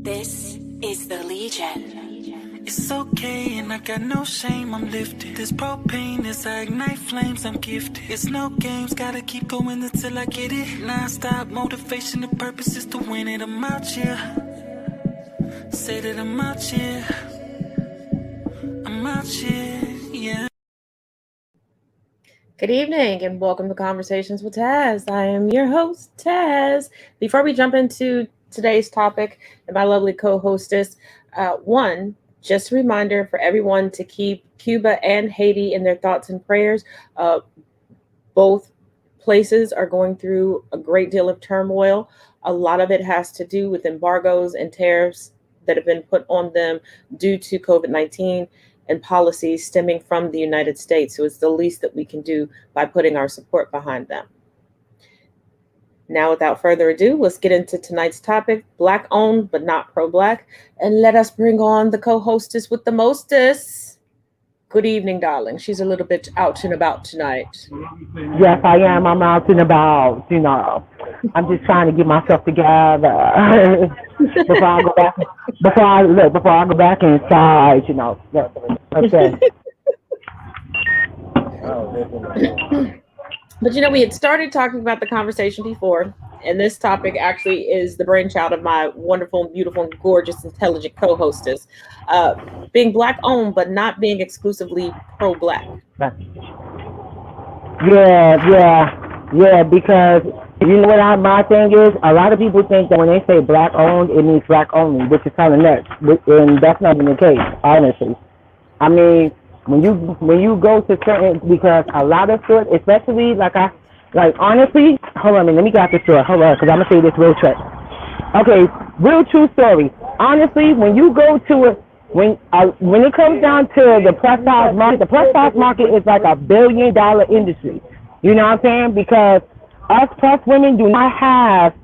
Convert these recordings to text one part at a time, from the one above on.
This is the Legion. It's okay and I got no shame, I'm lifted. This propane is I ignite flames, I'm gifted. It's no games, gotta keep going until I get it. Non-stop motivation, the purpose is to win it. I'm out here, say that I'm out here. I'm out here, yeah. Good evening and welcome to Conversations with Taz. I am your host, Taz. Before we jump into today's topic and my lovely co-hostess, just a reminder for everyone to keep Cuba and Haiti in their thoughts and prayers. Both places are going through a great deal of turmoil. A lot of it has to do with embargoes and tariffs that have been put on them due to COVID-19 and policies stemming from the United States. So it's the least that we can do by putting our support behind them. Now, without further ado, let's get into tonight's topic, Black owned but not pro-Black. And let us bring on the co-hostess with the mostest. Good evening, darling. She's a little bit out and about tonight. Yes, I am. I'm out and about. I'm just trying to get myself together before I go back. Before I go back inside. Okay. But we had started talking about the conversation before, and this topic actually is the brainchild of my wonderful, beautiful, gorgeous, intelligent co-hostess. Being Black owned, but not being exclusively pro-Black. Yeah, because you know what my thing is? A lot of people think that when they say Black owned, it means Black only, which is kind of nuts, and that's not even the case, honestly. I mean, when you go to certain, because a lot of stores, especially honestly, hold on a minute, let me get out the store, hold on, because I'm going to say this real quick. Okay, real true story. Honestly, when you go to it, when it comes down to the plus size market is like $1 billion industry. You know what I'm saying? Because us plus women do not have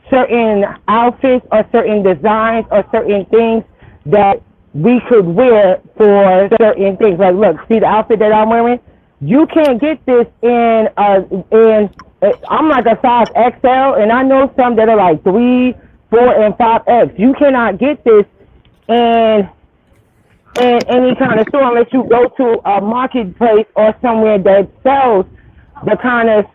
certain outfits or certain designs or certain things that we could wear for certain things. Like, look, see the outfit that I'm wearing? You can't get this I'm like a size XL, and I know some that are like 3, 4, and 5X. You cannot get this in any kind of store unless you go to a marketplace or somewhere that sells the kind of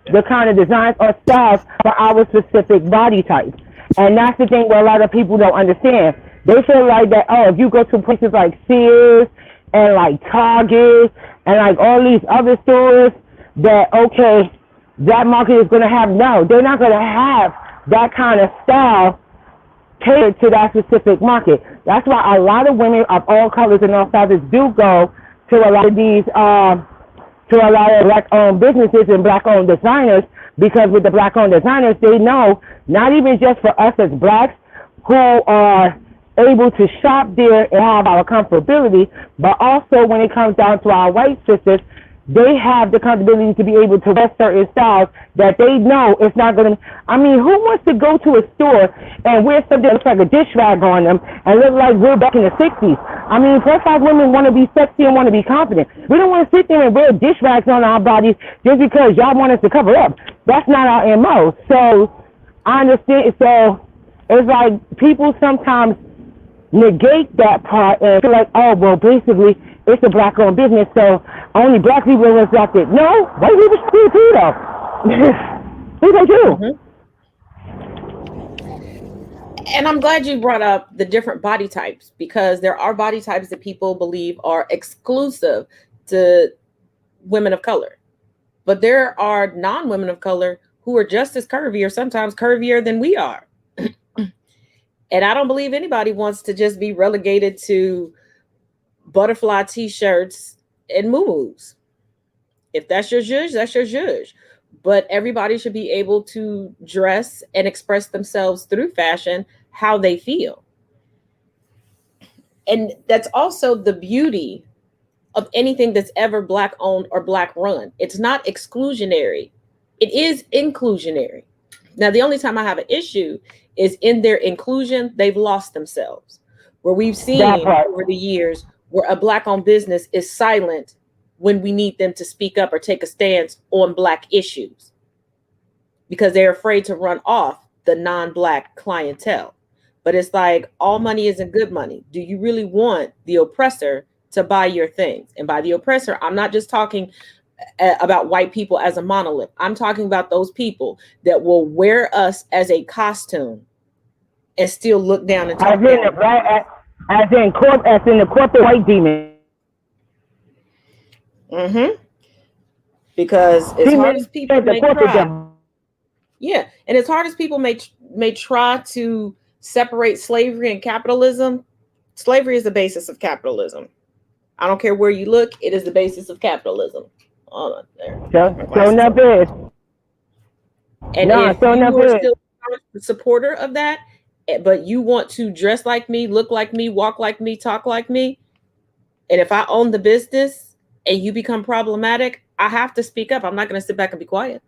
designs or styles for our specific body type. And that's the thing that a lot of people don't understand. They feel like that, if you go to places like Sears and like Target and like all these other stores, that, okay, that market is going to have, no, they're not going to have that kind of style catered to that specific market. That's why a lot of women of all colors and all sizes do go to a lot of these, to a lot of Black-owned businesses and Black-owned designers, because with the Black-owned designers, they know, not even just for us as Blacks who are able to shop there and have our comfortability, but also when it comes down to our white sisters, they have the comfortability to be able to wear certain styles that they know it's not going to. I mean, who wants to go to a store and wear something that looks like a dish rag on them and look like we're back in the 60s? I mean, plus size women want to be sexy and want to be confident. We don't want to sit there and wear dish rags on our bodies just because y'all want us to cover up. That's not our MO. So I understand. So it's like people sometimes negate that part and feel like, oh, well, basically, it's a Black-owned business, so only Black people are affected. No, white people should too, though. Who they do? And I'm glad you brought up the different body types, because there are body types that people believe are exclusive to women of color. But there are non-women of color who are just as curvy or sometimes curvier than we are. And I don't believe anybody wants to just be relegated to butterfly t-shirts and muumuus. If that's your zhuzh, that's your zhuzh. But everybody should be able to dress and express themselves through fashion how they feel. And that's also the beauty of anything that's ever Black owned or Black run. It's not exclusionary. It is inclusionary. Now, the only time I have an issue is in their inclusion, they've lost themselves. Where we've seen over the years where a Black-owned business is silent when we need them to speak up or take a stance on Black issues because they're afraid to run off the non-Black clientele. But it's like all money isn't good money. Do you really want the oppressor to buy your things? And by the oppressor, I'm not just talking about white people as a monolith. I'm talking about those people that will wear us as a costume and still look down and talk down. As in the corporate white demon. Mm-hmm. Because as hard as people may try, yeah, and as hard as people may try to separate slavery and capitalism, slavery is the basis of capitalism. I don't care where you look; it is the basis of capitalism. Oh, there. So enough is. And no, if you are still a supporter of that, but you want to dress like me, look like me, walk like me, talk like me, and if I own the business and you become problematic, I have to speak up. I'm not going to sit back and be quiet.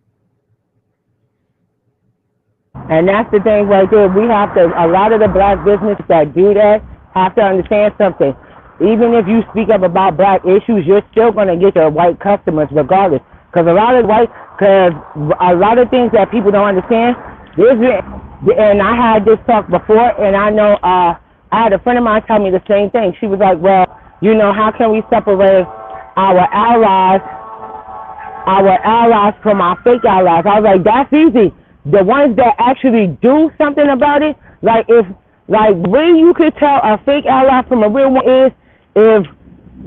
And that's the thing right there. We have to, a lot of the black businesses that do that have to understand something. Even if you speak up about black issues, you're still going to get your white customers regardless. Because a lot of things that people don't understand, and I had this talk before, and I know I had a friend of mine tell me the same thing. She was like, well, how can we separate our allies from our fake allies? I was like, that's easy. The ones that actually do something about it, where you could tell a fake ally from a real one is if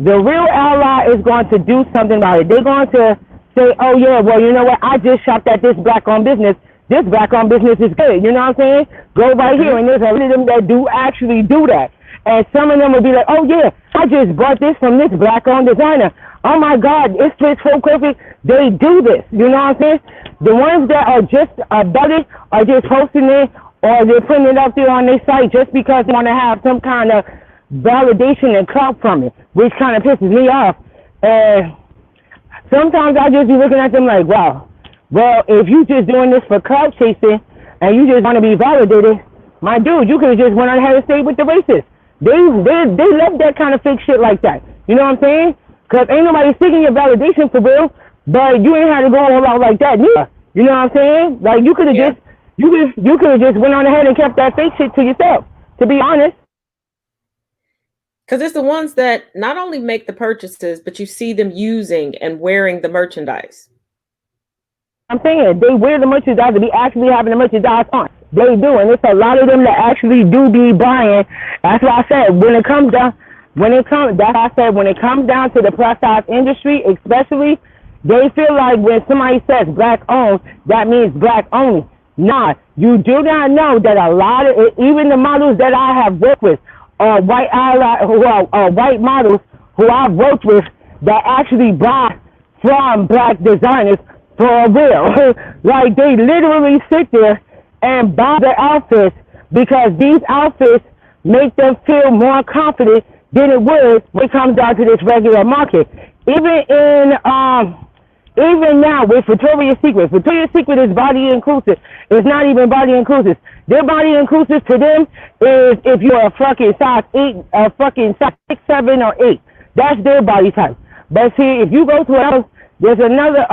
the real ally is going to do something about it. They're going to say, oh yeah, well, you know what? I just shopped at this black-owned business. This black-owned business is good. You know what I'm saying? Go right here. And there's a lot of them that do actually do that. And some of them will be like, oh yeah, I just bought this from this black-owned designer. Oh my God, it fits so perfect. They do this. You know what I'm saying? The ones that are just about it are just posting it or they're putting it up there on their site just because they want to have some kind of validation and clout from it, which kind of pisses me off. And sometimes I just be looking at them like, wow, well, if you just doing this for clout chasing and you just want to be validated, my dude, you could have just went on ahead and stayed with the racists. They love that kind of fake shit like that. You know what I'm saying? Because ain't nobody seeking your validation for real, but you ain't had to go all out like that neither. You know what I'm saying? Like you could have just you could have just went on ahead and kept that fake shit to yourself, to be honest. Because it's the ones that not only make the purchases, but you see them using and wearing the merchandise. I'm saying they wear the merchandise and be actually having the merchandise on. They do, and it's a lot of them that actually do be buying. That's why I said when it comes down to the plus size industry, especially, they feel like when somebody says black owned, that means black only. Nah, you do not know that a lot of it, even the models that I have worked with are white white models who I've worked with that actually buy from black designers for real. Like they literally sit there and buy the outfits because these outfits make them feel more confident than it would when it comes down to this regular market. Even now with Victoria's Secret is body inclusive. It's not even body inclusive. Their body inclusive to them is if you're a fucking size 8, a fucking size 6, 7, or 8. That's their body type. But see, if you go to there's another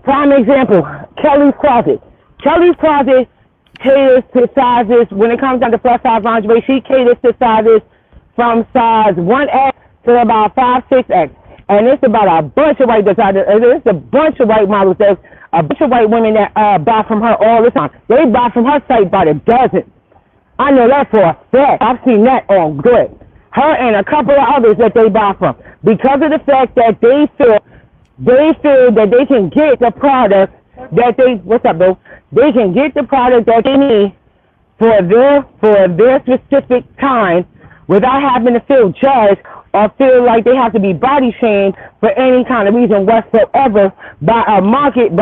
prime example, Kelly's Closet. Kelly's Closet caters to sizes, when it comes down to plus size lingerie, she caters to sizes from size 1X to about 5, 6X. And it's about a bunch of white designers. It's a bunch of white models. There's a bunch of white women that buy from her all the time. They buy from her site by the dozen. I know that for a fact. I've seen that on good. Her and a couple of others that they buy from. Because of the fact that they feel that they can get the product that they can get the product that they need for their specific time without having to feel judged or feel like they have to be body shamed for any kind of reason whatsoever by a market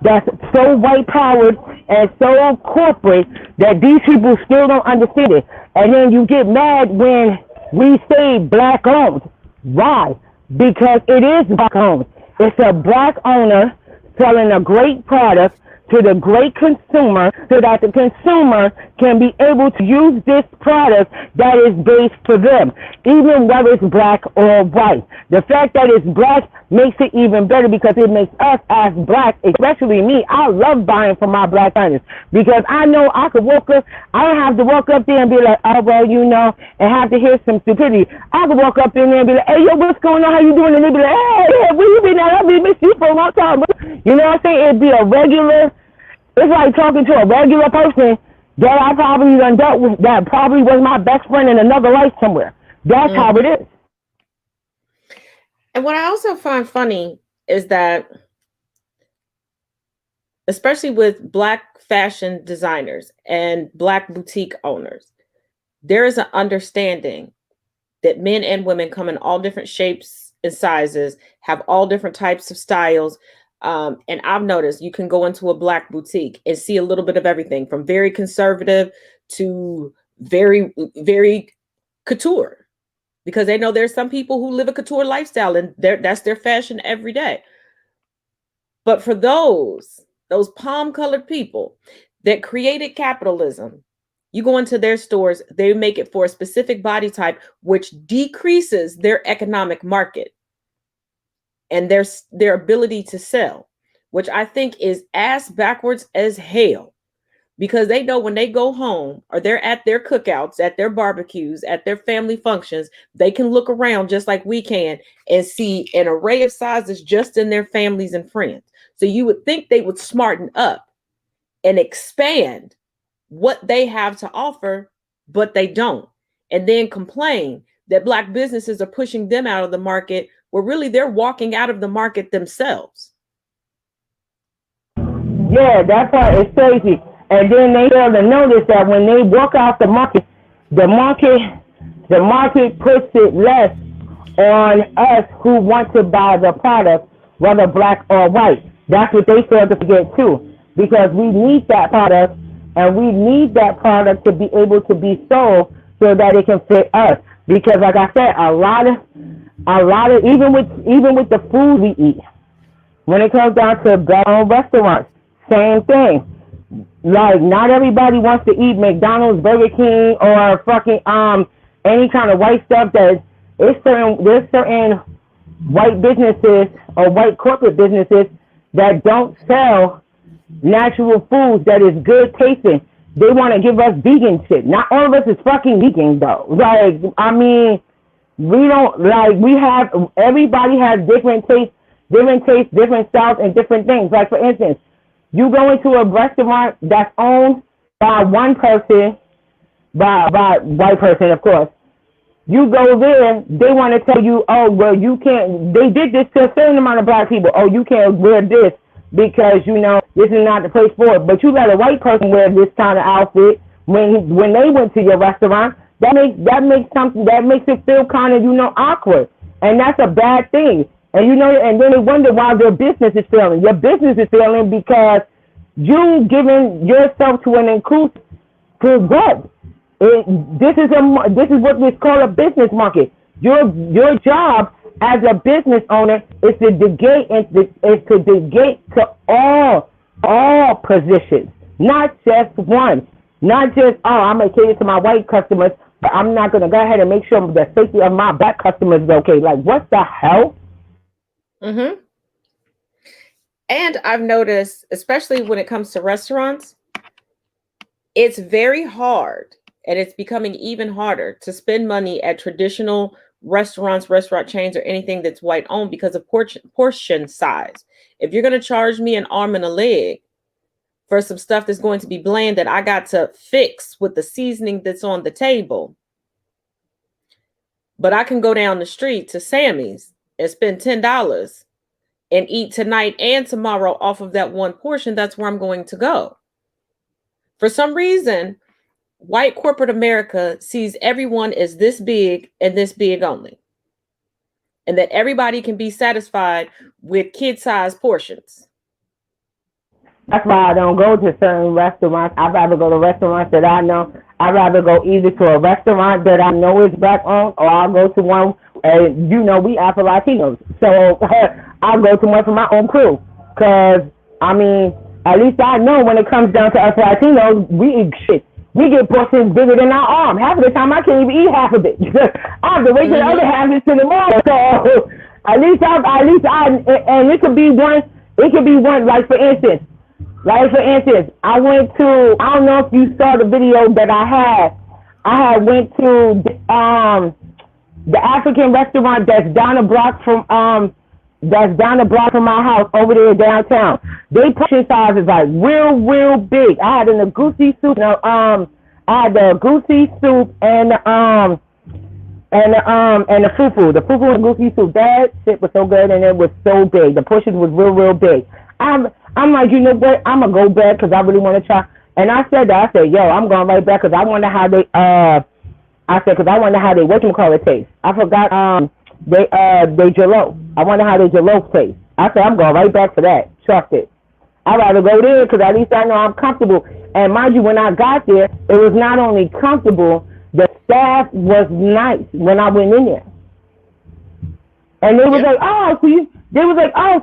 that's so white powered and so corporate that these people still don't understand it. And then you get mad when we say black owned. Why? Because it is black owned. It's a black owner selling a great product to the great consumer so that the consumer can be able to use this product that is based for them, even whether it's black or white. The fact that it's black makes it even better because it makes us as black, especially me. I love buying from my black partners because I know I could walk up, I don't have to walk up there and be like, oh, well, you know, and have to hear some stupidity. I could walk up in there and be like, hey, yo, what's going on? How you doing? And they be like, hey, where you been at? I've been missing you for a long time. You know what I'm saying? It'd be a regular, it's like talking to a regular person that I probably done dealt with, that probably was my best friend in another life somewhere. That's how it is. And what I also find funny is that, especially with Black fashion designers and Black boutique owners, there is an understanding that men and women come in all different shapes and sizes, have all different types of styles. And I've noticed you can go into a Black boutique and see a little bit of everything from very conservative to very, very couture, because they know there's some people who live a couture lifestyle and that's their fashion every day. But for those palm colored people that created capitalism, you go into their stores, they make it for a specific body type, which decreases their economic market and their ability to sell, which I think is ass backwards as hell, because they know when they go home or they're at their cookouts, at their barbecues, at their family functions, they can look around just like we can and see an array of sizes just in their families and friends. So you would think they would smarten up and expand what they have to offer, but they don't. And then complain that Black businesses are pushing them out of the market, where really they're walking out of the market themselves. Yeah, that part is crazy. And then they fail to notice that when they walk out the market puts it less on us who want to buy the product, whether Black or white. That's what they fail to forget too, because we need that product, and we need that product to be able to be sold so that it can fit us. Because like I said, a lot of even with the food we eat, when it comes down to black-owned restaurants, same thing. Like, not everybody wants to eat McDonald's, Burger King, or fucking any kind of white stuff. There's certain white businesses or white corporate businesses that don't sell natural foods that is good tasting. They want to give us vegan shit. Not all of us is fucking vegan though. Like, I mean, we don't, like, everybody has different tastes, different styles, and different things. Like, for instance, you go into a restaurant that's owned by one person, by white person, of course. You go there, they want to tell you, oh, well, you can't, they did this to a certain amount of Black people. Oh, you can't wear this because, you know, this is not the place for it. But you let a white person wear this kind of outfit when they went to your restaurant. That makes it feel kind of, you know, awkward. And that's a bad thing. And, you know, and then they wonder why their business is failing. Your business is failing because you giving yourself to an inclusive for what? This is what is called a business market. Your job as a business owner is to negate to all positions, not just one. Not just, oh, I'm going to cater to my white customers, but I'm not going to go ahead and make sure the safety of my Black customers is okay. Like, what the hell? Mm-hmm. And I've noticed, especially when it comes to restaurants, it's very hard, and it's becoming even harder to spend money at traditional restaurants, restaurant chains, or anything that's white owned because of portion size. If you're going to charge me an arm and a leg for some stuff that's going to be bland that I got to fix with the seasoning that's on the table, but I can go down the street to Sammy's and spend $10 and eat tonight and tomorrow off of that one portion, that's where I'm going to go. For some reason, white corporate America sees everyone as this big and this big only, and that everybody can be satisfied with kid-sized portions. That's why I don't go to certain restaurants. I'd rather go to restaurants that I know. I'd rather go either to a restaurant that I know is Black owned, or I'll go to one, you know, we Afro Latinos. So I'll go to one for my own crew. Because, I mean, At least I know when it comes down to us Latinos, we eat shit. We get portions bigger than our arm. Half of the time, I can't even eat half of it. I have to wait till the other half is to the morning. So at least I, and it could be one. It could be one. Like for instance, I went to. I don't know if you saw the video that I had. I had went to the African restaurant that's down the block from my house over there downtown. They portion size is like real big. I had an goosey soup. I had the goosey soup and the fufu. The fufu and goosey soup. That shit was so good and it was so big. The portion was real big. I'm like, you know what? I'm gonna go back because I really want to try. And I said, yo, I'm going right back because I wonder how they. Because I wonder how they whatchamacallit taste. I forgot. They jollof. I wonder how they jollof taste. I said I'm going right back for that. Trust it. I'd rather go there because at least I know I'm comfortable. And mind you, when I got there, it was not only comfortable, the staff was nice when I went in there. And they was like, so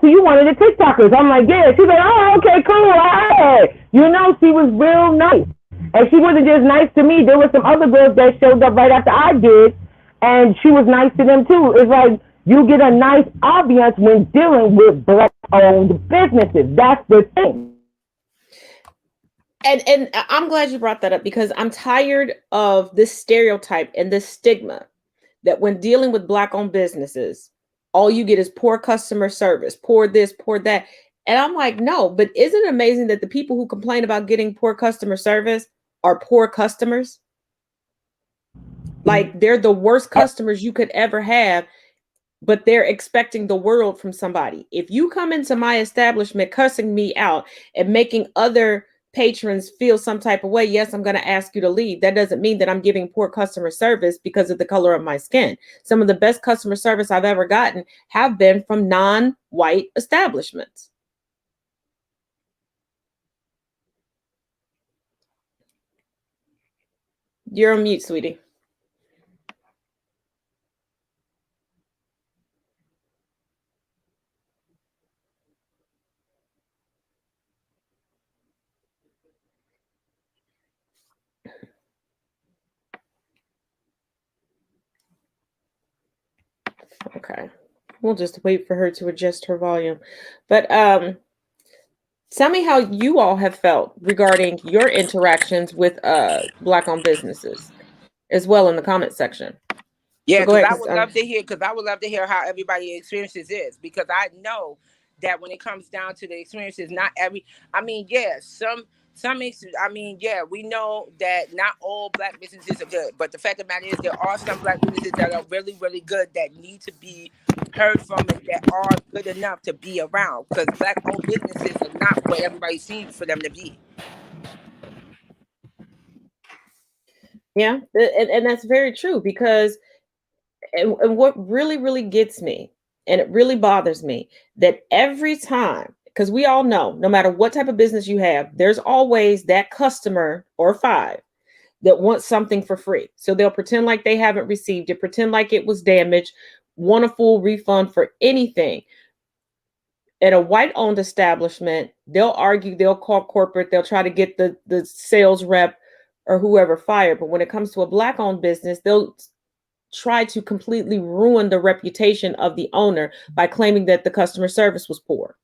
you wanted the TikTokers. I'm like, yeah. She's like, oh, okay, cool. All right. You know, she was real nice. And she wasn't just nice to me. There were some other girls that showed up right after I did, and she was nice to them too. It's like you get a nice ambiance when dealing with Black-owned businesses. That's the thing. And I'm glad you brought that up because I'm tired of this stereotype and this stigma that when dealing with Black-owned businesses, all you get is poor customer service, poor this, poor that. And I'm like, no, but isn't it amazing that the people who complain about getting poor customer service are poor customers? Like they're the worst customers you could ever have, but they're expecting the world from somebody. If you come into my establishment cussing me out and making other patrons feel some type of way, yes, I'm going to ask you to leave. That doesn't mean that I'm giving poor customer service because of the color of my skin. Some of the best customer service I've ever gotten have been from non-white establishments. You're on mute, sweetie. Okay. We'll just wait for her to adjust her volume. But tell me how you all have felt regarding your interactions with Black-owned businesses as well in the comment section. Yeah, because I would love to hear how everybody's experiences is, because I know that when it comes down to the experiences, not every. I mean, yeah, we know that not all Black businesses are good, but the fact of the matter is there are some Black businesses that are really, really good that need to be heard from and that are good enough to be around, because Black-owned businesses are not what everybody seems for them to be. Yeah, and that's very true because. And what really, really gets me, and it really bothers me, that every time, because we all know, no matter what type of business you have, there's always that customer or five that wants something for free. So they'll pretend like they haven't received it, pretend like it was damaged, want a full refund for anything. At a white-owned establishment, they'll argue, they'll call corporate, they'll try to get the sales rep or whoever fired. But when it comes to a Black-owned business, they'll try to completely ruin the reputation of the owner by claiming that the customer service was poor.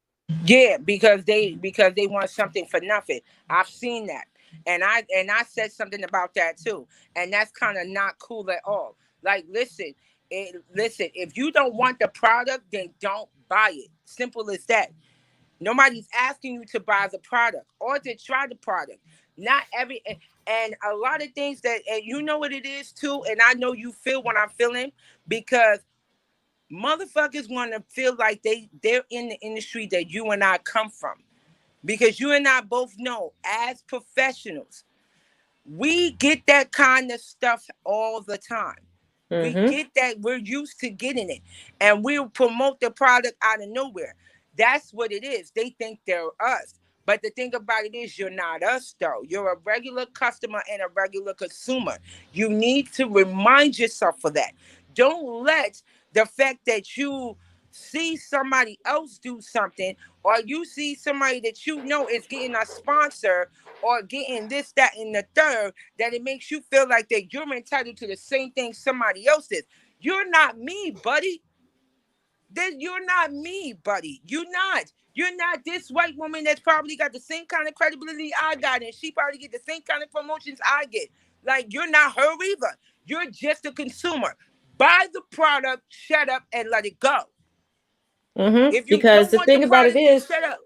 Yeah, because they want something for nothing. I've seen that. And I said something about that too. And that's kind of not cool at all. Like, listen, if you don't want the product, then don't buy it. Simple as that. Nobody's asking you to buy the product or to try the product. Not every, and a lot of things that, and you know what it is too, and I know you feel what I'm feeling, because motherfuckers want to feel like they're in the industry that you and I come from. Because you and I both know, as professionals, we get that kind of stuff all the time. Mm-hmm. We get that, we're used to getting it, and we'll promote the product out of nowhere. That's what it is. They think they're us. But the thing about it is, you're not us, though. You're a regular customer and a regular consumer. You need to remind yourself of that. Don't let the fact that you see somebody else do something, or you see somebody that you know is getting a sponsor or getting this, that, and the third, that it makes you feel like that you're entitled to the same thing somebody else is. You're not me, buddy. Then you're not me, buddy. You're not. You're not this white woman that's probably got the same kind of credibility I got, and she probably get the same kind of promotions I get. Like, you're not her either. You're just a consumer. Buy the product, shut up, and let it go. If you Because don't the want the thing about it product, then is, shut up.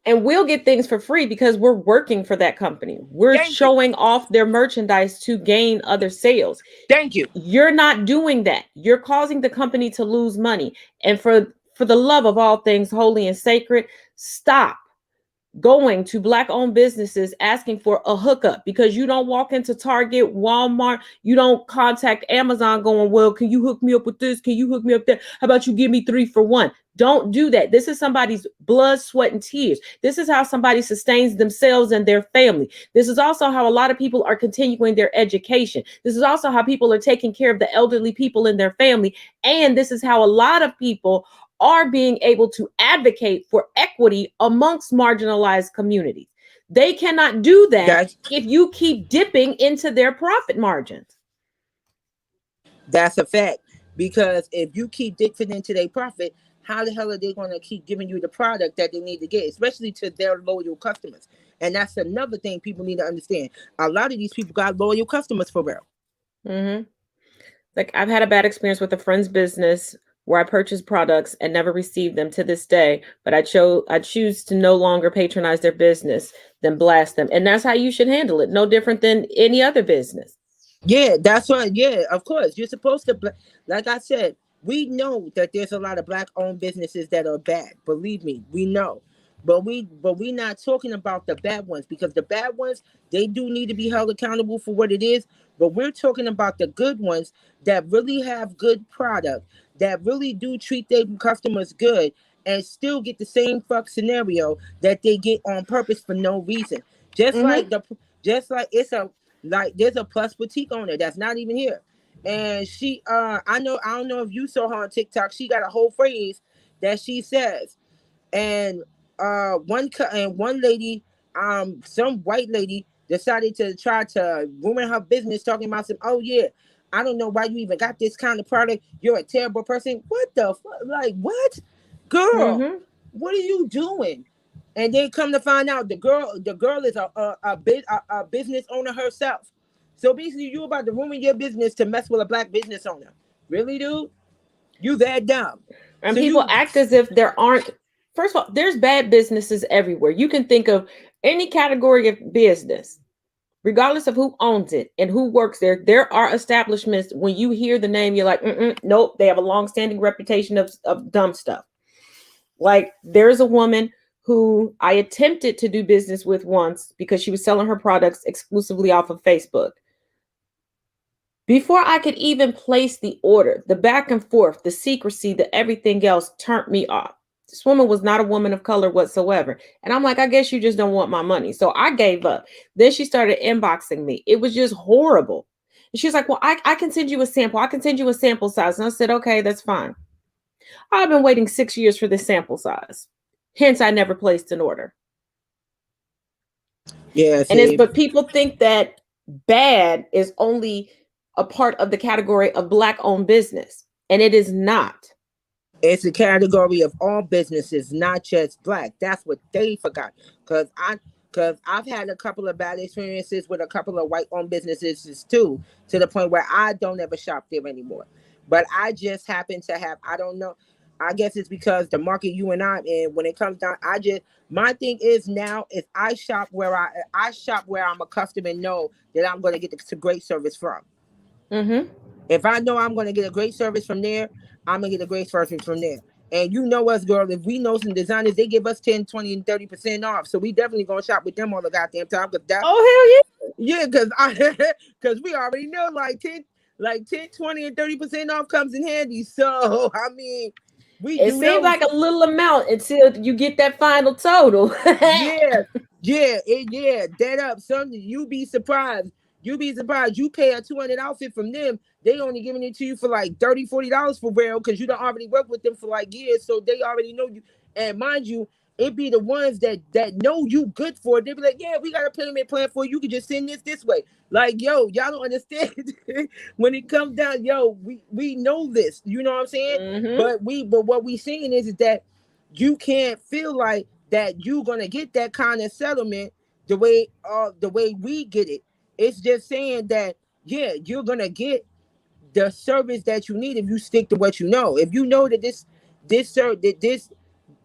and we'll get things for free because we're working for that company. We're Thank you. showing off their merchandise to gain other sales. Thank you. You're not doing that. You're causing the company to lose money. And for the love of all things holy and sacred, stop going to Black-owned businesses asking for a hookup, because you don't walk into Target, Walmart, you don't contact Amazon going, well, can you hook me up with this? Can you hook me up there? How about you give me 3 for 1? Don't do that. This is somebody's blood, sweat, and tears. This is how somebody sustains themselves and their family. This is also how a lot of people are continuing their education. This is also how people are taking care of the elderly people in their family. And this is how a lot of people are being able to advocate for equity amongst marginalized communities. They cannot do that if you keep dipping into their profit margins. That's a fact. Because if you keep dipping into their profit, how the hell are they going to keep giving you the product that they need to get, especially to their loyal customers? And that's another thing people need to understand. A lot of these people got loyal customers for real. Like, I've had a bad experience with a friend's business where I purchased products and never received them to this day, but I choose to no longer patronize their business than blast them. And that's how you should handle it. No different than any other business. Yeah, that's right. Yeah, of course. You're supposed to, like I said, we know that there's a lot of Black-owned businesses that are bad. Believe me, we know. But we're not talking about the bad ones, because the bad ones, they do need to be held accountable for what it is. But we're talking about the good ones that really have good product, that really do treat their customers good, and still get the same fuck scenario that they get on purpose for no reason. Just like there's a Plus boutique owner that's not even here. And she I don't know if you saw her on TikTok. She got a whole phrase that she says. And one lady, some white lady decided to try to ruin her business, talking about some, oh yeah, I don't know why you even got this kind of product. You're a terrible person. What the fuck? Like, what? Girl, what are you doing? And then come to find out the girl is a business owner herself. So basically, you about to ruin your business to mess with a Black business owner. Really, dude? You that dumb. And so people act as if there aren't. First of all, there's bad businesses everywhere. You can think of any category of business, regardless of who owns it and who works there. There are establishments, when you hear the name, you're like, nope, they have a long-standing reputation of dumb stuff. Like, there's a woman who I attempted to do business with once because she was selling her products exclusively off of Facebook. Before I could even place the order, the back and forth, the secrecy, the everything else turned me off. This woman was not a woman of color whatsoever. And I'm like, I guess you just don't want my money. So I gave up. Then she started inboxing me. It was just horrible. And she was like, well, I can send you a sample. I can send you a sample size. And I said, okay, that's fine. I've been waiting 6 years for this sample size. Hence, I never placed an order. Yeah. But people think that bad is only a part of the category of Black-owned business. And it is not. It's a category of all businesses, not just Black. That's what they forgot. Because I've had a couple of bad experiences with a couple of white-owned businesses too, to the point where I don't ever shop there anymore. But I just happen to have, I don't know, I guess it's because the market you and I'm in, when it comes down, my thing is now is I shop where I'm accustomed and know that I'm going to get the great service from. If I know I'm going to get a great service from there, I'm going to get a great service from there. And you know us, girl, if we know some designers, they give us 10, 20, and 30% off. So we definitely going to shop with them all the goddamn time. Oh, hell yeah. Yeah, because we already know like 10, 20, and 30% off comes in handy. So, I mean, it seems like a little amount until you get that final total. yeah, that up. Something you be surprised. You be surprised. You pay a $200 outfit from them, they only giving it to you for like $30, $40 for real, because you don't already work with them for like years, so they already know you. And mind you, it be the ones that know you good for it. They be like, yeah, we got a payment plan for you. You can just send this way. Like, yo, y'all don't understand. When it comes down, yo, we know this. You know what I'm saying? Mm-hmm. But what we saying is that you can't feel like that you gonna get that kind of settlement the way we get it. It's just saying that, yeah, you're gonna get the service that you need if you stick to what you know. If you know that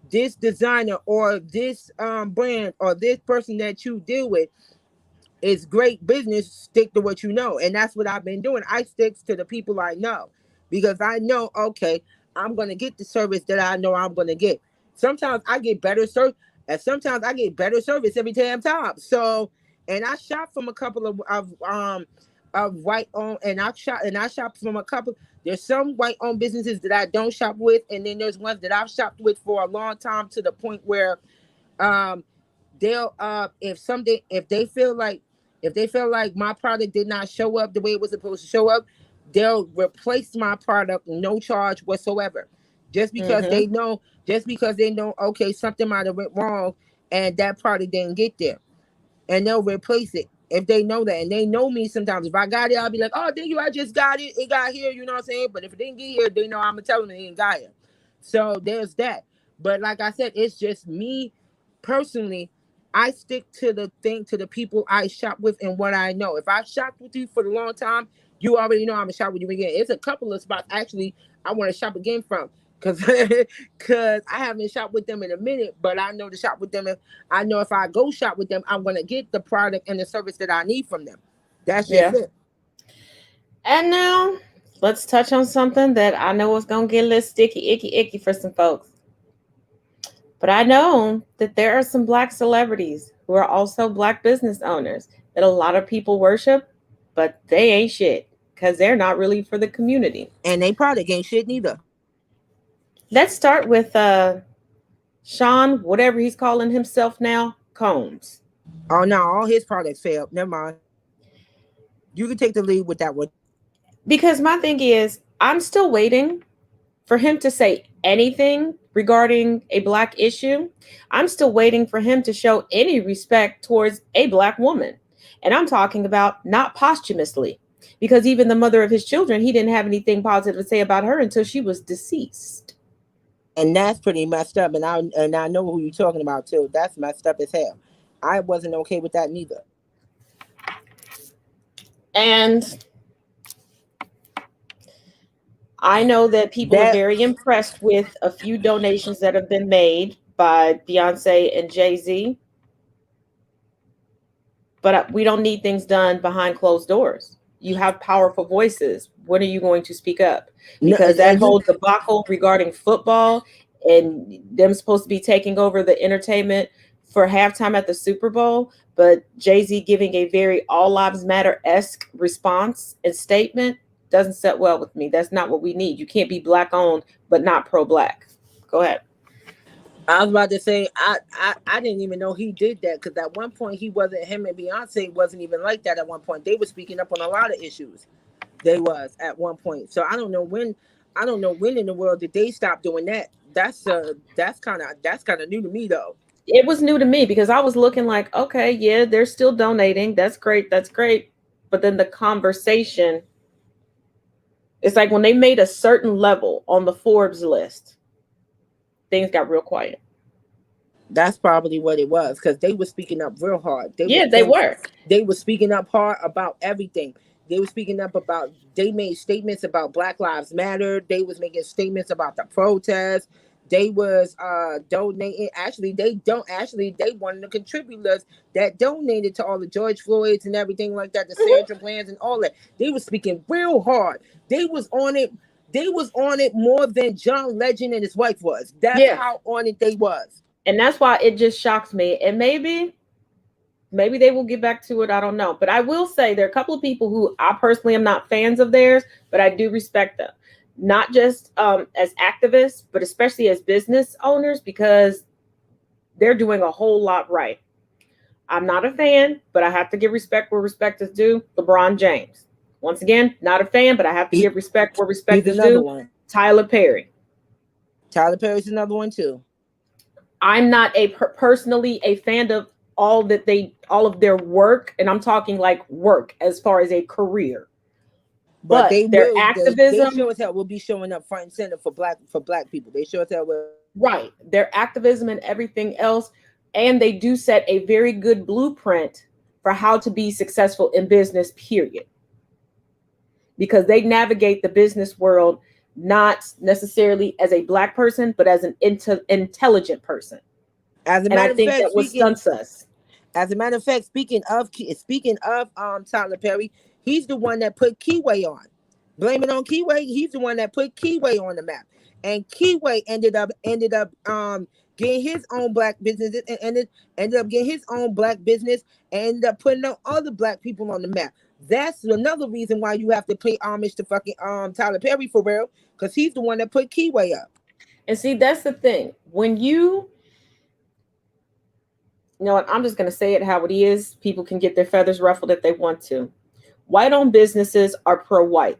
this designer or this brand or this person that you deal with, it's great business, stick to what you know. And that's what I've been doing. I stick to the people I know, because I know, okay, I'm going to get the service that I know I'm going to get. Sometimes I get better service, and sometimes I get better service every damn time. So, and I shop from a couple of white owned, and I shop from a couple. There's some white owned businesses that I don't shop with, and then there's ones that I've shopped with for a long time, to the point where um they'll if they feel like my product did not show up the way it was supposed to show up, they'll replace my product, no charge whatsoever, just because Mm-hmm. they know, okay, something might have went wrong and that product didn't get there, and they'll replace it if they know that. And they know me. Sometimes if I got it, I'll be like, oh, thank you, I just got it, it got here, you know what I'm saying? But if it didn't get here, they know I'm gonna tell them it didn't got here. So there's that. But like I said, it's just me personally. I stick to the people I shop with and what I know. If I shopped with you for a long time, you already know I'm gonna shop with you again. It's a couple of spots actually I want to shop again from, because because I haven't shopped with them in a minute, but I know to shop with them. I know if I go shop with them, I'm gonna get the product and the service that I need from them. That's just Yeah. it. And now let's touch on something that I know is gonna get a little sticky, icky for some folks. But I know that there are some black celebrities who are also black business owners that a lot of people worship, but they ain't shit because they're not really for the community. And they product ain't shit neither. Let's start with Sean, whatever he's calling himself now, Combs. Oh no, all his products failed. Never mind. You can take the lead with that one. Because my thing is, I'm still waiting for him to say anything regarding a black issue. I'm still waiting for him to show any respect towards a black woman. And I'm talking about not posthumously, because even the mother of his children, he didn't have anything positive to say about her until she was deceased. And that's pretty messed up. And I know who you're talking about too. That's messed up as hell. I wasn't okay with that neither. And I know that people are That very impressed with a few donations that have been made by Beyonce and JayZ, but we don't need things done behind closed doors. You have powerful voices. When are you going to speak up? no, Because that and you whole debacle regarding football and them supposed to be taking over the entertainment for halftime at the Super Bowl, but JayZ giving a very all lives matter-esque response and statement doesn't set well with me. That's not what we need. You can't be black owned but not pro-black. Go ahead. I was about to say, I didn't even know he did that, because at one point he wasn't, him and Beyonce wasn't even like that. At one point they were speaking up on a lot of issues. They was at one point. So I don't know when in the world did they stop doing that. That's kind of new to me though. It was new to me because I was looking like, okay, yeah, they're still donating. That's great. That's great. But then the conversation, it's like when they made a certain level on the Forbes list, things got real quiet. That's probably what it was, because they were speaking up real hard. Yeah, they were. They were speaking up hard about everything. They were speaking up about, they made statements about Black Lives Matter. They was making statements about the protests. They was donating. They one of the contributors that donated to all the George Floyds and everything like that, the Sandra Bland's and all that. They was speaking real hard. They was on it. They was on it more than John Legend and his wife was. That's Yeah. how on it they was. And that's why it just shocks me. And maybe they will get back to it. I don't know. But I will say there are a couple of people who I personally am not fans of theirs, but I do respect them. Not just as activists, but especially as business owners, because they're doing a whole lot right. I'm not a fan, but I have to give respect where respect is due. LeBron James. Once again, not a fan, but I have to give respect where respect is due. One. Tyler Perry. Tyler Perry's another one too. I'm not personally a fan of all of their work, and I'm talking like work as far as a career. But their activism, they sure as hell will be showing up front and center for black people. They sure as hell will. Right, their activism and everything else, and they do set a very good blueprint for how to be successful in business. Period. Because they navigate the business world not necessarily as a black person, but as an intelligent person. As a matter of fact, that what stunts us. As a matter of fact, speaking of Tyler Perry, he's the one that put Keyway on. Blame it on Keyway. He's the one that put Keyway on the map, and Keyway ended up getting his own black business and ended up getting his own black business and ended up putting other black people on the map. That's another reason why you have to pay homage to fucking Tyler Perry for real, because he's the one that put Keyway up. And see, that's the thing. When you know what, I'm just going to say it how it is. People can get their feathers ruffled if they want to. White-owned businesses are pro-white,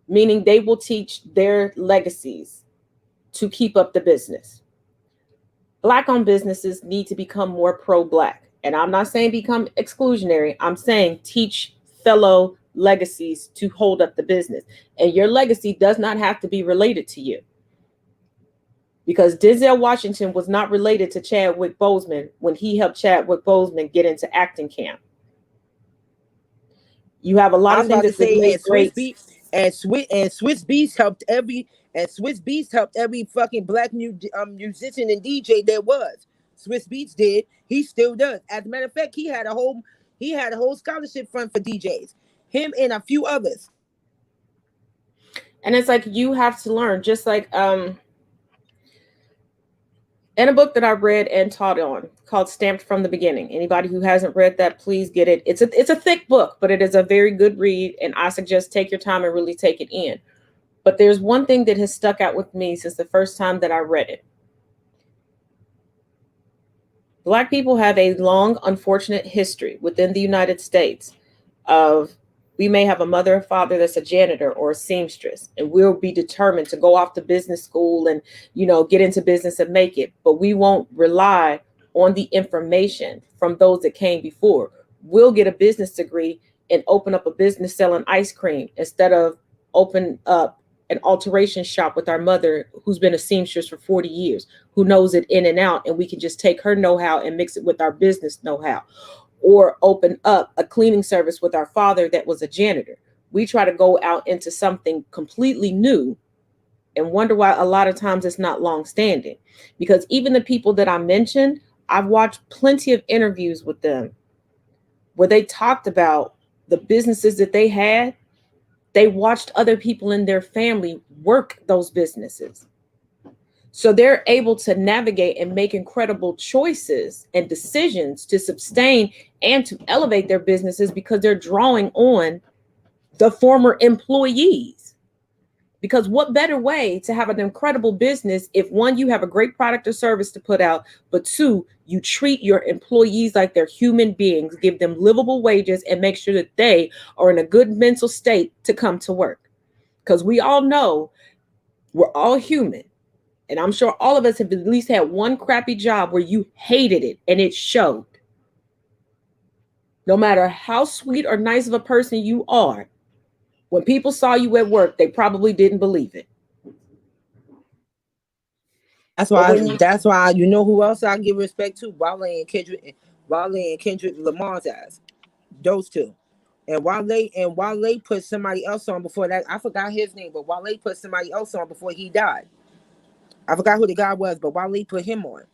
meaning they will teach their legacies to keep up the business. Black-owned businesses need to become more pro-black. And I'm not saying become exclusionary. I'm saying teach fellow legacies to hold up the business. And your legacy does not have to be related to you. Because Denzel Washington was not related to Chadwick Boseman when he helped Chadwick Boseman get into acting camp. You have a lot of things that say and Swiss Beats helped every fucking black musician and DJ there was. Swiss Beats did. He still does. As a matter of fact, he had a whole scholarship fund for DJs. Him and a few others. And it's like you have to learn, just like in a book that I read and taught on called Stamped from the Beginning. Anybody who hasn't read that, please get it. It's a thick book, but it is a very good read. And I suggest take your time and really take it in. But there's one thing that has stuck out with me since the first time that I read it. Black people have a long, unfortunate history within the United States of, we may have a mother or father that's a janitor or a seamstress, and we'll be determined to go off to business school and, get into business and make it. But we won't rely on the information from those that came before. We'll get a business degree and open up a business selling ice cream instead of open up an alteration shop with our mother who's been a seamstress for 40 years, who knows it in and out, and we can just take her know-how and mix it with our business know-how. Or open up a cleaning service with our father that was a janitor. We try to go out into something completely new and wonder why a lot of times it's not long-standing. Because even the people that I mentioned, I've watched plenty of interviews with them where they talked about the businesses that they had. They watched other people in their family work those businesses. So they're able to navigate and make incredible choices and decisions to sustain and to elevate their businesses because they're drawing on the former employees. Because what better way to have an incredible business if, one, you have a great product or service to put out, but two, you treat your employees like they're human beings, give them livable wages, and make sure that they are in a good mental state to come to work. Because we all know we're all human. And I'm sure all of us have at least had one crappy job where you hated it and it showed. No matter how sweet or nice of a person you are, when people saw you at work, they probably didn't believe it. That's why you know who else I give respect to? Wale and Kendrick Lamar's ass. Those two. And Wale put somebody else on before that. I forgot his name, but Wale put somebody else on before he died. I forgot who the guy was, but Wale put him on.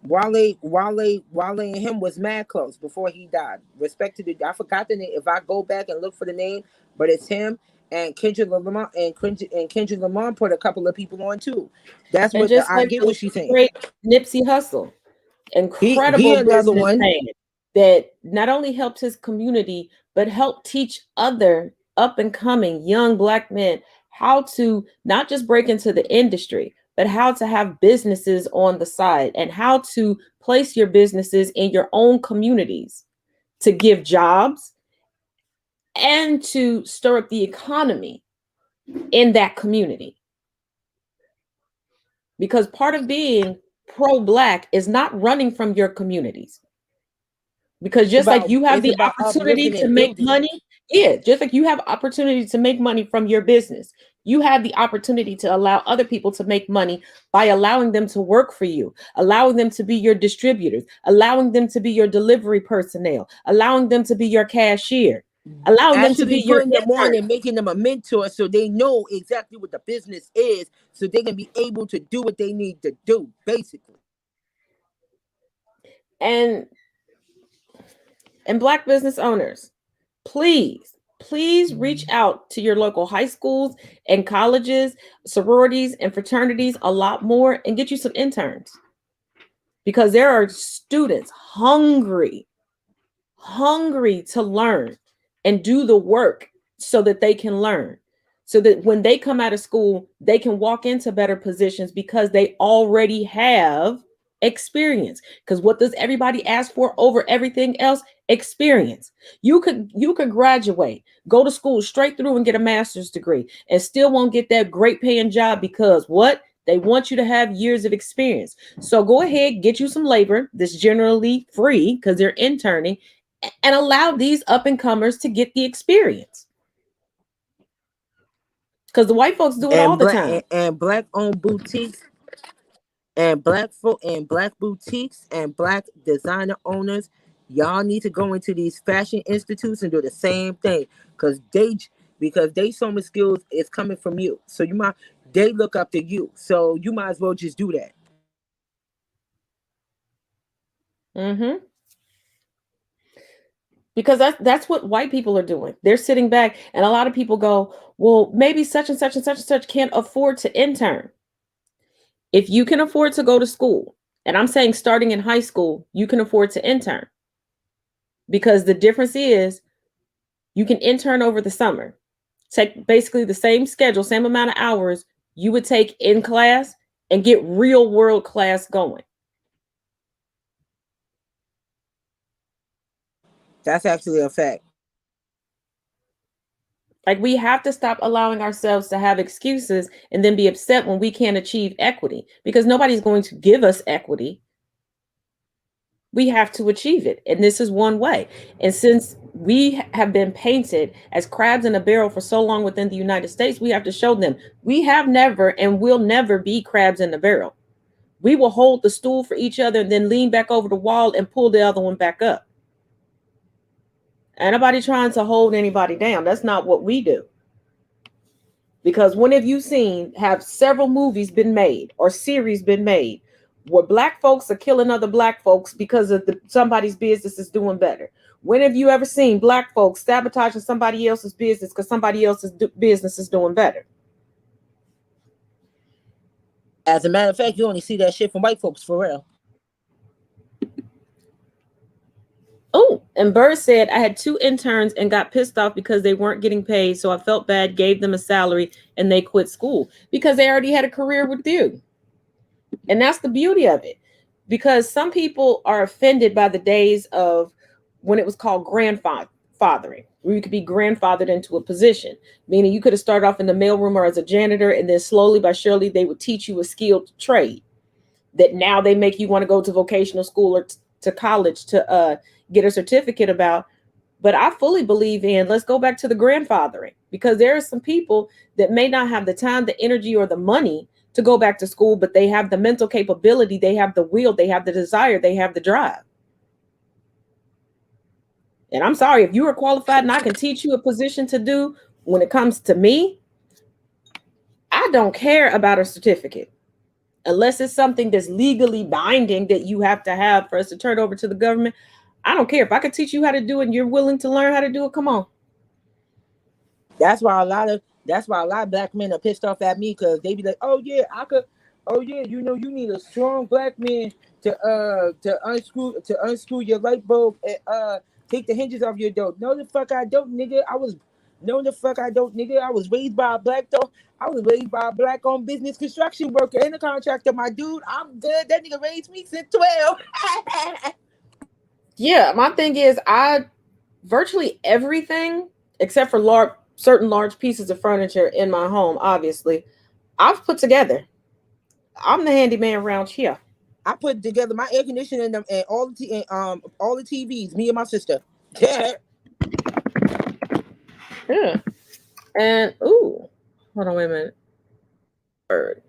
Wale and him was mad close before he died. Respect to I forgot the name. If I go back and look for the name, but it's him and Kendrick Lamar Kendrick Lamar put a couple of people on too. That's what I get what she's saying. Great Nipsey Hussle, incredible businessman that not only helped his community but helped teach other up and coming young Black men how to not just break into the industry, but how to have businesses on the side and how to place your businesses in your own communities to give jobs and to stir up the economy in that community. Because part of being pro-Black is not running from your communities. Because just like you have it's the about opportunity uplifting to and make building. money, yeah, just like you have opportunity to make money from your business, you have the opportunity to allow other people to make money by allowing them to work for you, allowing them to be your distributors, allowing them to be your delivery personnel, allowing them to be your cashier, allowing them to be Actually your putting them on intern. and making them a mentor so they know exactly what the business is, so they can be able to do what they need to do, basically. And Black business owners, please reach out to your local high schools and colleges, sororities and fraternities a lot more and get you some interns, because there are students hungry to learn and do the work so that they can learn, so that when they come out of school they can walk into better positions because they already have experience. Because what does everybody ask for over everything else? Experience. You could graduate, go to school straight through and get a master's degree and still won't get that great paying job, because what? They want you to have years of experience. So go ahead, get you some labor that's generally free because they're interning, and allow these up and comers to get the experience. Because the white folks do it all And the time. black owned boutiques and black boutiques and black designer owners, y'all need to go into these fashion institutes and do the same thing, because they sewing skills is coming from you. So they look up to you. So you might as well just do that. Mm-hmm. Because that's what white people are doing. They're sitting back, and a lot of people go, well, maybe such and such and such and such can't afford to intern. If you can afford to go to school, and I'm saying starting in high school, you can afford to intern. Because the difference is you can intern over the summer. Take basically the same schedule, same amount of hours you would take in class, and get real world class going. That's actually a fact. Like, we have to stop allowing ourselves to have excuses and then be upset when we can't achieve equity, because nobody's going to give us equity. We have to achieve it. And this is one way. And since we have been painted as crabs in a barrel for so long within the United States, we have to show them we have never and will never be crabs in the barrel. We will hold the stool for each other and then lean back over the wall and pull the other one back up. Ain't nobody trying to hold anybody down. That's not what we do. Because when have you seen, have several movies been made or series been made where black folks are killing other black folks because of somebody's business is doing better? When have you ever seen black folks sabotaging somebody else's business because somebody else's business is doing better? As a matter of fact, you only see that shit from white folks, for real. Oh, and Bird said, I had 2 interns and got pissed off because they weren't getting paid. So I felt bad, gave them a salary, and they quit school because they already had a career with you. And that's the beauty of it. Because some people are offended by the days of when it was called grandfathering, where you could be grandfathered into a position, meaning you could have started off in the mailroom or as a janitor, and then slowly but surely they would teach you a skilled trade that now they make you want to go to vocational school or to college to get a certificate about. But I fully believe in, let's go back to the grandfathering, because there are some people that may not have the time, the energy, or the money to go back to school, but they have the mental capability, they have the will, they have the desire, they have the drive. And I'm sorry, if you are qualified and I can teach you a position to do, when it comes to me, I don't care about a certificate. Unless it's something that's legally binding that you have to have for us to turn over to the government, I don't care. If I could teach you how to do it and you're willing to learn how to do it, come on. That's why a lot of black men are pissed off at me, because they be like, oh yeah, I could, oh yeah, you need a strong black man to unscrew your light bulb and take the hinges off your door. No, the fuck I don't, nigga. No, the fuck I don't, nigga. I was raised by a black though. I was raised by a black-owned business construction worker and a contractor. My dude, I'm good. That nigga raised me since 12. Yeah, my thing is I virtually everything except for certain large pieces of furniture in my home, obviously, I've put together. I'm the handyman around here. I put together my air conditioning and all the TVs. Me and my sister. Yeah. Yeah. And ooh, hold on, wait a minute. Bird.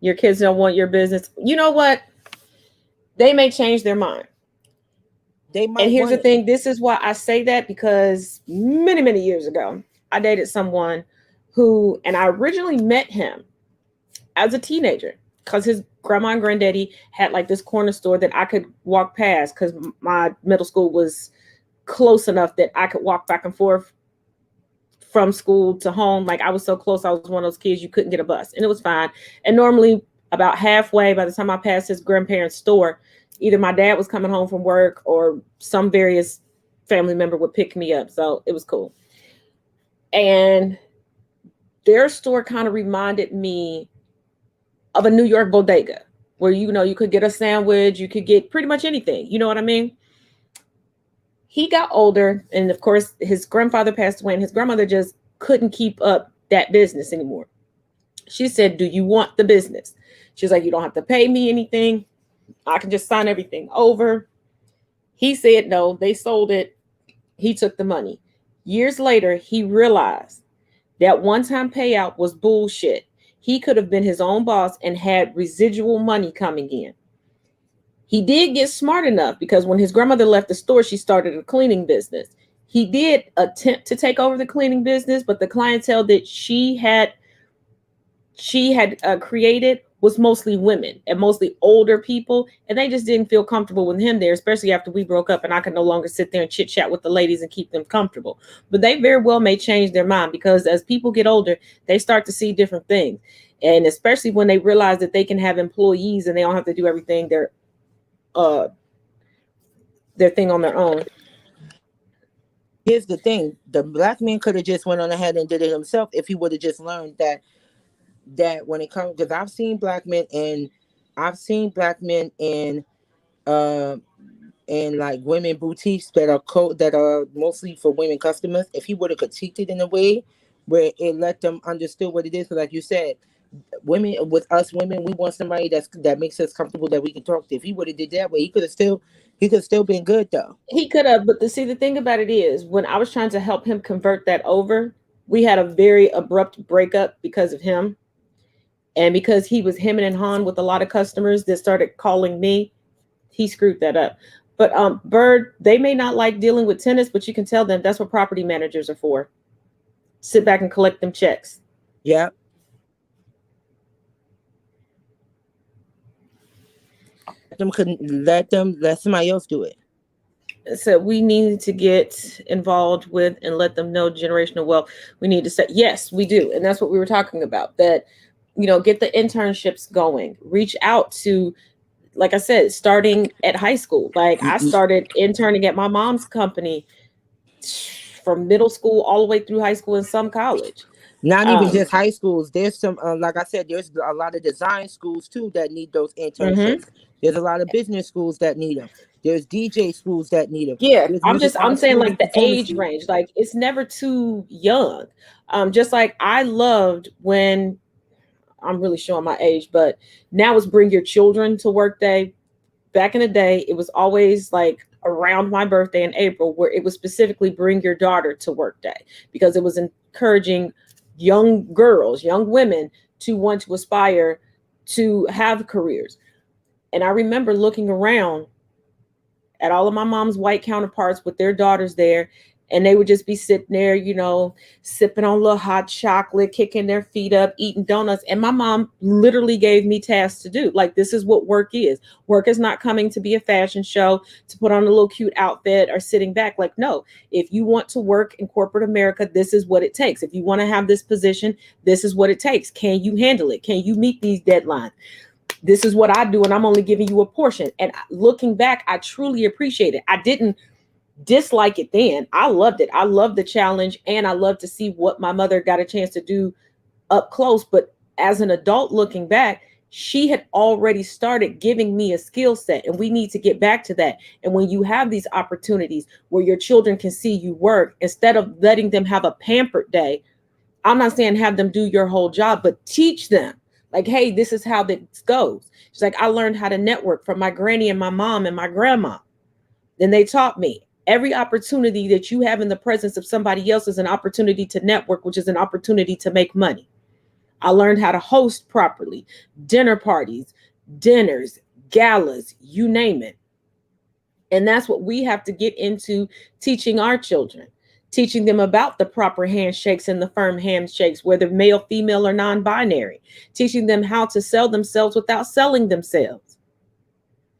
Your kids don't want your business. You know what? They may change their mind. They might. And here's the thing. This is why I say that, because many, many years ago, I dated someone who, and I originally met him as a teenager because his grandma and granddaddy had like this corner store that I could walk past because my middle school was close enough that I could walk back and forth from school to home. Like I was so close. I was one of those kids you couldn't get a bus, and it was fine. And normally about halfway, by the time I passed his grandparents' store, either my dad was coming home from work or some various family member would pick me up. So it was cool. And their store kind of reminded me of a New York bodega where, you know, you could get a sandwich, you could get pretty much anything. You know what I mean? He got older, and of course, his grandfather passed away, and his grandmother just couldn't keep up that business anymore. She said, "Do you want the business?" She's like, "You don't have to pay me anything. I can just sign everything over." He said no. They sold it. He took the money. Years later, he realized that one-time payout was bullshit. He could have been his own boss and had residual money coming in. He did get smart enough because when his grandmother left the store, she started a cleaning business. He did attempt to take over the cleaning business, but the clientele that she had created was mostly women and mostly older people, and they just didn't feel comfortable with him there, especially after we broke up and I could no longer sit there and chit chat with the ladies and keep them comfortable. But they very well may change their mind, because as people get older, they start to see different things, and especially when they realize that they can have employees and they don't have to do everything their thing on their own. Here's the thing: the black man could have just went on ahead and did it himself if he would have just learned that when it comes, because I've seen black men in like women boutiques that are mostly for women customers. If he would have critiqued it in a way where it let them understood what it is, so like you said, women, with us women, we want somebody that makes us comfortable, that we can talk to. If he would have did that way, he could have still been good though. He could have, but the thing about it is, when I was trying to help him convert that over, we had a very abrupt breakup because of him. And because he was hemming and hawing with a lot of customers that started calling me, he screwed that up. But Bird, they may not like dealing with tenants, but you can tell them that's what property managers are for. Sit back and collect them checks. Yeah. Let somebody else do it. So we need to get involved with and let them know generational wealth. We need to say, yes, we do. And that's what we were talking about, that, you know, get the internships going, reach out to, like I said, starting at high school. Like I started interning at my mom's company from middle school all the way through high school and some college. Not even just high schools. There's some, like I said, there's a lot of design schools too that need those internships. Mm-hmm. There's a lot of business schools that need them. There's DJ schools that need them. Yeah, I'm saying like the age range, like it's never too young. Just like I loved when, I'm really showing my age, but now it's Bring Your Children to Work Day. Back in the day, it was always like around my birthday in April, where it was specifically Bring Your Daughter to Work Day, because it was encouraging young girls, young women to want to aspire to have careers. And I remember looking around at all of my mom's white counterparts with their daughters there, and they would just be sitting there, you know, sipping on a little hot chocolate, kicking their feet up, eating donuts. And my mom literally gave me tasks to do. Like, this is what work is. Work is not coming to be a fashion show, to put on a little cute outfit or sitting back. Like, no, if you want to work in corporate America, this is what it takes. If you want to have this position, this is what it takes. Can you handle it? Can you meet these deadlines? This is what I do, and I'm only giving you a portion. And looking back, I truly appreciate it. I didn't dislike it then. I loved it. I loved the challenge, and I loved to see what my mother got a chance to do up close. But as an adult looking back, she had already started giving me a skill set, and we need to get back to that. And when you have these opportunities where your children can see you work, instead of letting them have a pampered day, I'm not saying have them do your whole job, but teach them, like, hey, this is how this goes. She's like, I learned how to network from my granny and my mom and my grandma. Then they taught me every opportunity that you have in the presence of somebody else is an opportunity to network, which is an opportunity to make money. I learned how to host properly, dinner parties, dinners, galas, you name it. And that's what we have to get into teaching our children, teaching them about the proper handshakes and the firm handshakes, whether male, female, or non-binary, teaching them how to sell themselves without selling themselves.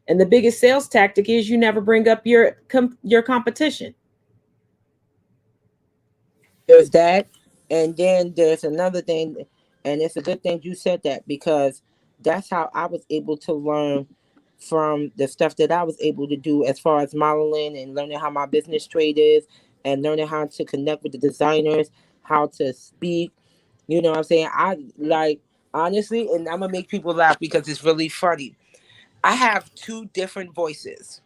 And the biggest sales tactic is you never bring up your competition. There's that. And then there's another thing, and it's a good thing you said that, because that's how I was able to learn from the stuff that I was able to do as far as modeling and learning how my business trade is and learning how to connect with the designers, how to speak. You know what I'm saying? I like, honestly, and I'm going to make people laugh because it's really funny. I have two different voices.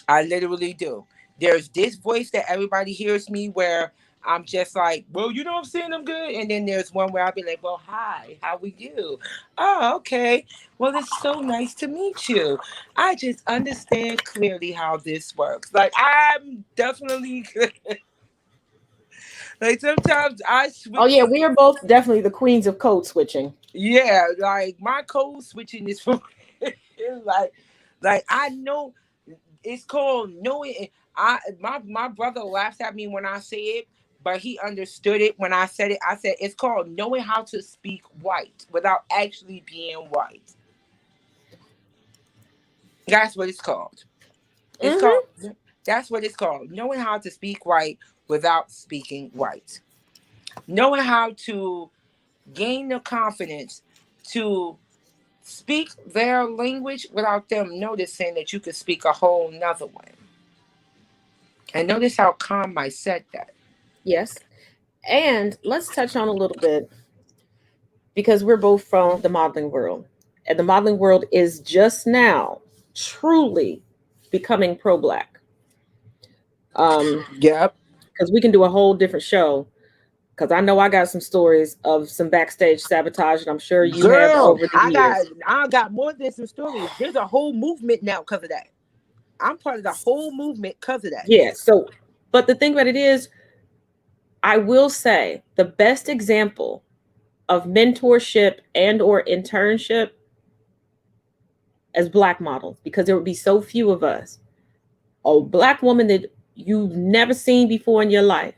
I literally do. There's this voice that everybody hears me where I'm just like, well, you know what I'm saying? I'm good. And then there's one where I'll be like, well, hi, how we do? Oh, okay. Well, it's so nice to meet you. I just understand clearly how this works. Like, I'm definitely like sometimes I switch. Oh yeah, we are both definitely the queens of code switching. Yeah, like my code switching is for like I know. It's called knowing. My brother laughs at me when I say it, but he understood it when I said it. I said it's called knowing how to speak white without actually being white. That's what it's called. It's called. That's what it's called. Knowing how to speak white without speaking white. Knowing how to gain the confidence to speak their language without them noticing that you could speak a whole nother one. And notice how calm I said that. Yes. And let's touch on a little bit, because we're both from the modeling world. And the modeling world is just now truly becoming pro-Black. Yep. Because we can do a whole different show. Because I know I got some stories of some backstage sabotage, and I'm sure you have over the years. I got more than some stories. There's a whole movement now because of that. I'm part of the whole movement because of that. Yeah. So, but the thing about it is, I will say the best example of mentorship and or internship as Black models, because there would be so few of us, a Black woman that you've never seen before in your life.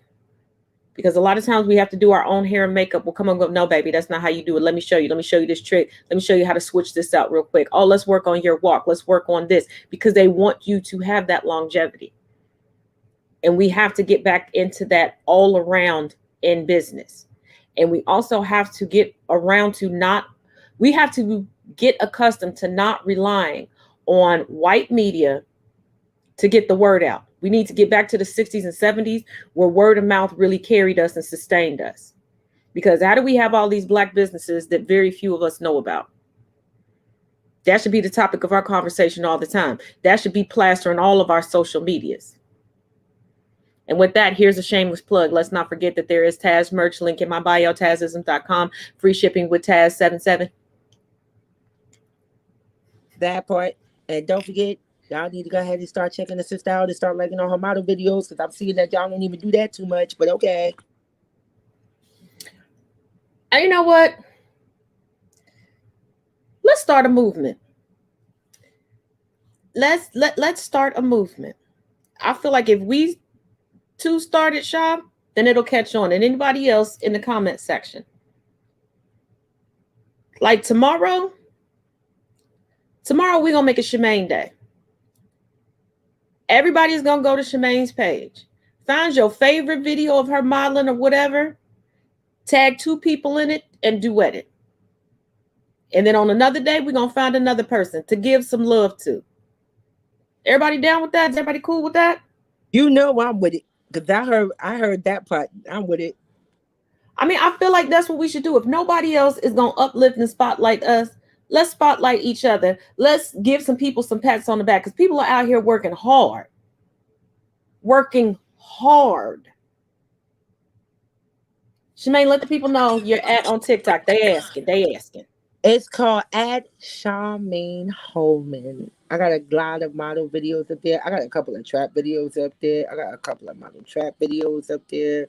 Because a lot of times we have to do our own hair and makeup. We'll come and go, no, baby, that's not how you do it. Let me show you. Let me show you this trick. Let me show you how to switch this out real quick. Oh, let's work on your walk. Let's work on this, because they want you to have that longevity. And we have to get back into that all around in business. And we also have to get around to we have to get accustomed to not relying on white media to get the word out. We need to get back to the 60s and 70s where word of mouth really carried us and sustained us. Because how do we have all these Black businesses that very few of us know about? That should be the topic of our conversation all the time. That should be plastered on all of our social medias. And with that, here's a shameless plug. Let's not forget that there is Taz merch, link in my bio, tazism.com. Free shipping with Taz77. That part. And don't forget, y'all need to go ahead and start checking the sister out and start liking on her model videos, because I'm seeing that y'all don't even do that too much, but okay. And you know what? Let's start a movement. Let's start a movement. I feel like if we two started shop, then it'll catch on. And anybody else in the comment section. Like tomorrow we're gonna make a Shemaine Day. Everybody's gonna go to Shemaine's page. Find your favorite video of her modeling or whatever. Tag 2 people in it and duet it. And then on another day, we're gonna find another person to give some love to. Everybody down with that? Is everybody cool with that? You know I'm with it. Because I heard that part. I'm with it. I mean, I feel like that's what we should do. If nobody else is going to uplift and spotlight us, let's spotlight each other. Let's give some people some pats on the back because people are out here working hard. Working hard. Shemaine, let the people know you're at on TikTok. They asking. It's called At Charmaine Holman. I got a lot of model videos up there. I got a couple of trap videos up there. I got a couple of model trap videos up there.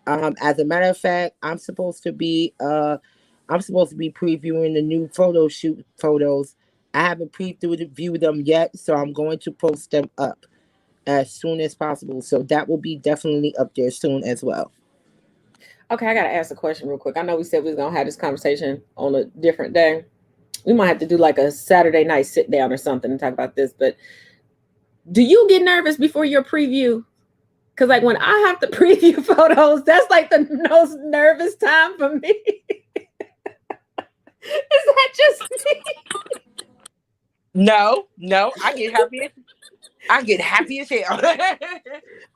As a matter of fact, I'm supposed to be previewing the new photo shoot photos. I haven't previewed them yet, so I'm going to post them up as soon as possible. So that will be definitely up there soon as well. Okay, I gotta ask a question real quick. I know we said we was gonna have this conversation on a different day. We might have to do like a Saturday night sit down or something and talk about this. But do you get nervous before your preview? Because like when I have to preview photos, that's like the most nervous time for me. Is that just me? No, I get happy. I get happy as hell. I mean,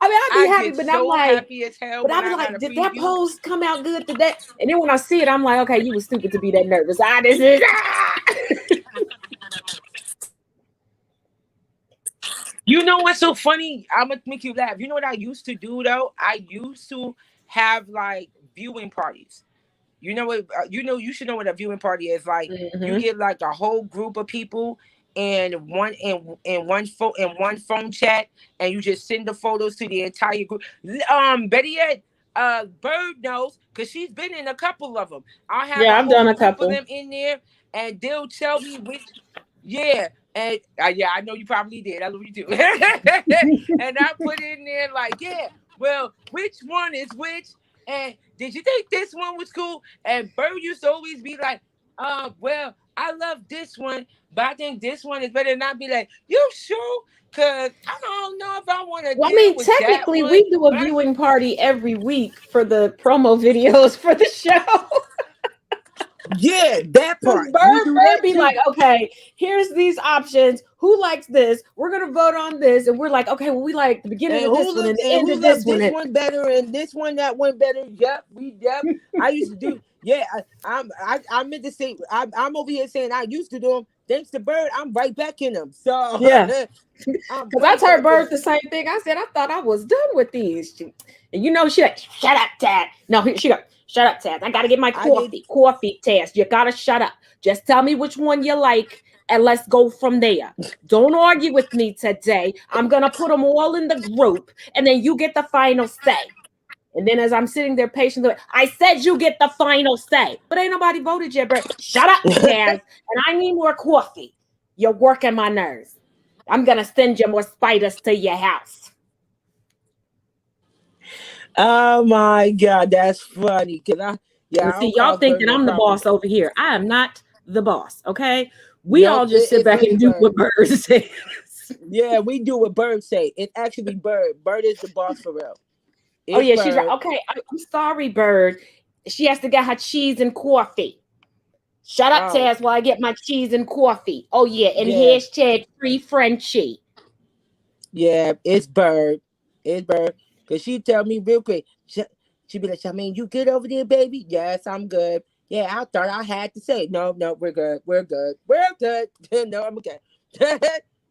I'd be happy, but so I'm like, happy as hell. but I'm like, did that pose come out good today? And then when I see it, I'm like, okay, you were stupid to be that nervous. This is. You know what's so funny? I'm gonna make you laugh. You know what I used to do though? I used to have like viewing parties. You know what? You should know what a viewing party is like. Mm-hmm. You get like a whole group of people and one phone chat, and you just send the photos to the entire group. Better yet, Bird knows because she's been in a couple of them. I've done a couple of them in there, and they'll tell me which. Yeah. And I know you probably did. I know you do. And I put in there like, yeah, well, which one is which? And did you think this one was cool? And Bird used to always be like, well, I love this one, but I think this one is better. And I'd be like, you sure? Because I don't know if I want to. Well, I mean, technically, we do a viewing party every week for the promo videos for the show. Yeah, that part. Bird be like, okay, here's these options. Who likes this? We're gonna vote on this, and we're like, okay, well, we like the beginning of this one and the end of this one. This one better and this one, that one better. Yep. I used to do. Yeah, I meant to say I'm over here saying I used to do them. Thanks to Bird, I'm right back in them. So yeah, because I told Bird the same thing. I said I thought I was done with these, and you know she like, shut up, Tad. No, she got. Shut up, Taz. I got to get my coffee, Taz. You got to shut up. Just tell me which one you like, and let's go from there. Don't argue with me today. I'm going to put them all in the group, and then you get the final say. And then as I'm sitting there patiently, I said you get the final say. But ain't nobody voted yet, bro. Shut up, Taz. And I need more coffee. You're working my nerves. I'm going to send you more spiders to your house. Oh my God, that's funny. See, y'all think that I'm the boss over here. I am not the boss. Okay, we all just sit back and do what Bird says. Yeah, we do what Bird say. It's actually Bird. Bird is the boss for real. Oh yeah, she's right. Okay, I'm sorry, Bird. She has to get her cheese and coffee. Shut up, Taz, while I get my cheese and coffee. Oh yeah, and hashtag free Frenchie. Yeah, it's Bird. It's Bird. Because she tell me real quick, she be like, Charmaine, you good over there, baby? Yes, I'm good. Yeah, I thought I had to say, no, we're good. We're good. No, I'm okay.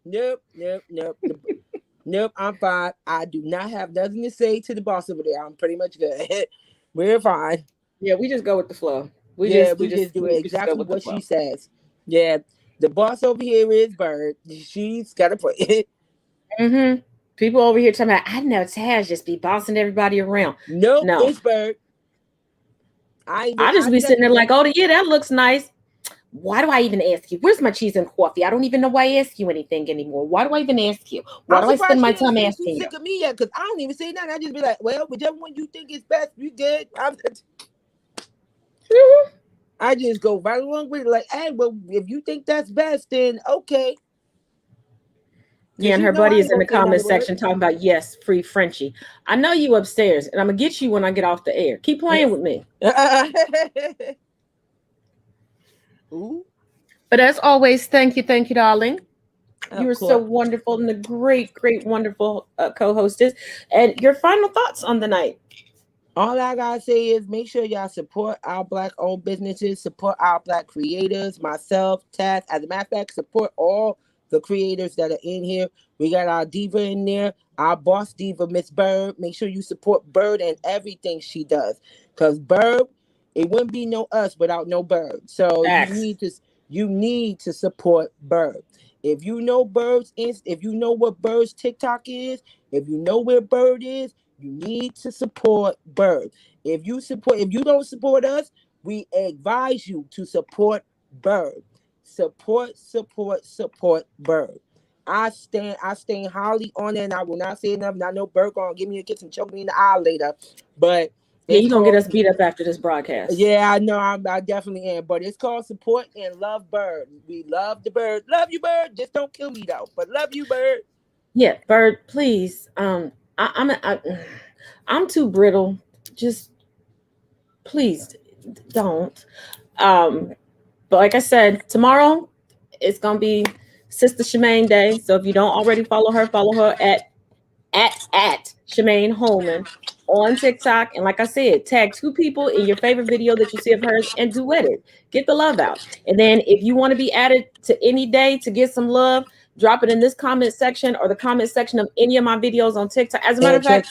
Nope. Nope, I'm fine. I do not have nothing to say to the boss over there. I'm pretty much good. We're fine. Yeah, we just go with the flow. We just do exactly what she says. Yeah, the boss over here is Bird. She's got to put it. Mm-hmm. People over here talking about, I know Taz just be bossing everybody around. No, it's Bird. I just be sitting there like, oh, yeah, that looks nice. Why do I even ask you? Where's my cheese and coffee? I don't even know why I ask you anything anymore. Why do I even ask you? Why do I spend my time asking you? Sick of me yet? Because I don't even say nothing. I just be like, well, whichever one you think is best, you good. I just go right along with it. Like, hey, well, if you think that's best, then okay. Yeah, and her buddy is in the comment section talking about, yes, free Frenchie. I know you upstairs, and I'm going to get you when I get off the air. Keep playing with me. Ooh. But as always, thank you, darling. You are so wonderful and a great, wonderful co-hostess. And your final thoughts on the night? All I gotta say is make sure y'all support our Black-owned businesses, support our Black creators, myself, Taz. As a matter of fact, support all the creators that are in here. We got our diva in there, our boss diva, Miss Bird. Make sure you support Bird and everything she does, cause Bird, it wouldn't be no us without no Bird. So you need to support Bird. If you know if you know what Bird's TikTok is, if you know where Bird is, you need to support Bird. If you don't support us, we advise you to support Bird. Support Bird. I stand highly on it, and I will not say enough. And I know Bird gonna give me a kiss and choke me in the eye later, but yeah, you're gonna get us beat up after this broadcast. Yeah, I know. I definitely am. But it's called support and love Bird. We love the Bird. Love you, Bird. Just don't kill me though. But love you, Bird. Yeah, Bird, please. I'm too brittle. Just please don't. But like I said, tomorrow it's gonna be Sister Shemaine Day. So if you don't already follow her at Shemaine Holman on TikTok. And like I said, tag 2 people in your favorite video that you see of hers and duet it. Get the love out. And then if you want to be added to any day to get some love, drop it in this comment section or the comment section of any of my videos on TikTok. As a matter of fact,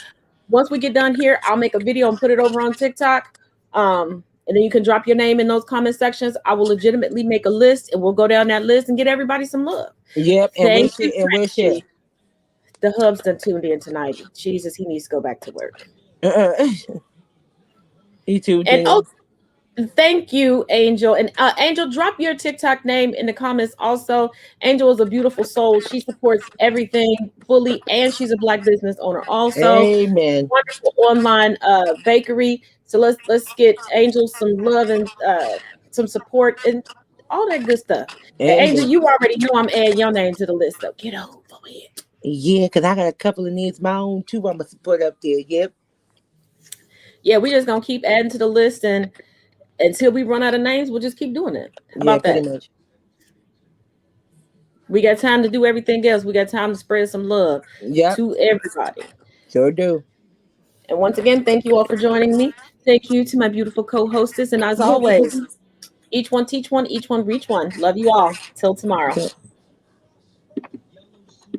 once we get done here, I'll make a video and put it over on TikTok. And then you can drop your name in those comment sections. I will legitimately make a list and we'll go down that list and get everybody some love. Yep. And we'll share. The hub's done tuned in tonight. Jesus, he needs to go back to work. He tuned in. Oh, thank you, Angel. And Angel, drop your TikTok name in the comments also. Angel is a beautiful soul. She supports everything fully, and she's a Black business owner also. Amen. Wonderful online bakery. So let's get Angel some love and some support and all that good stuff. Angel, you already know I'm adding your name to the list, so get over it. Yeah, because I got a couple of names my own too. I'm gonna put up there. Yep. Yeah, we just gonna keep adding to the list, and until we run out of names, we'll just keep doing it. How about that? Pretty much. We got time to do everything else. We got time to spread some love to everybody. Sure do. And once again, thank you all for joining me. Thank you to my beautiful co-hostess, and as always, each one teach one, each one reach one. Love you all. Till tomorrow.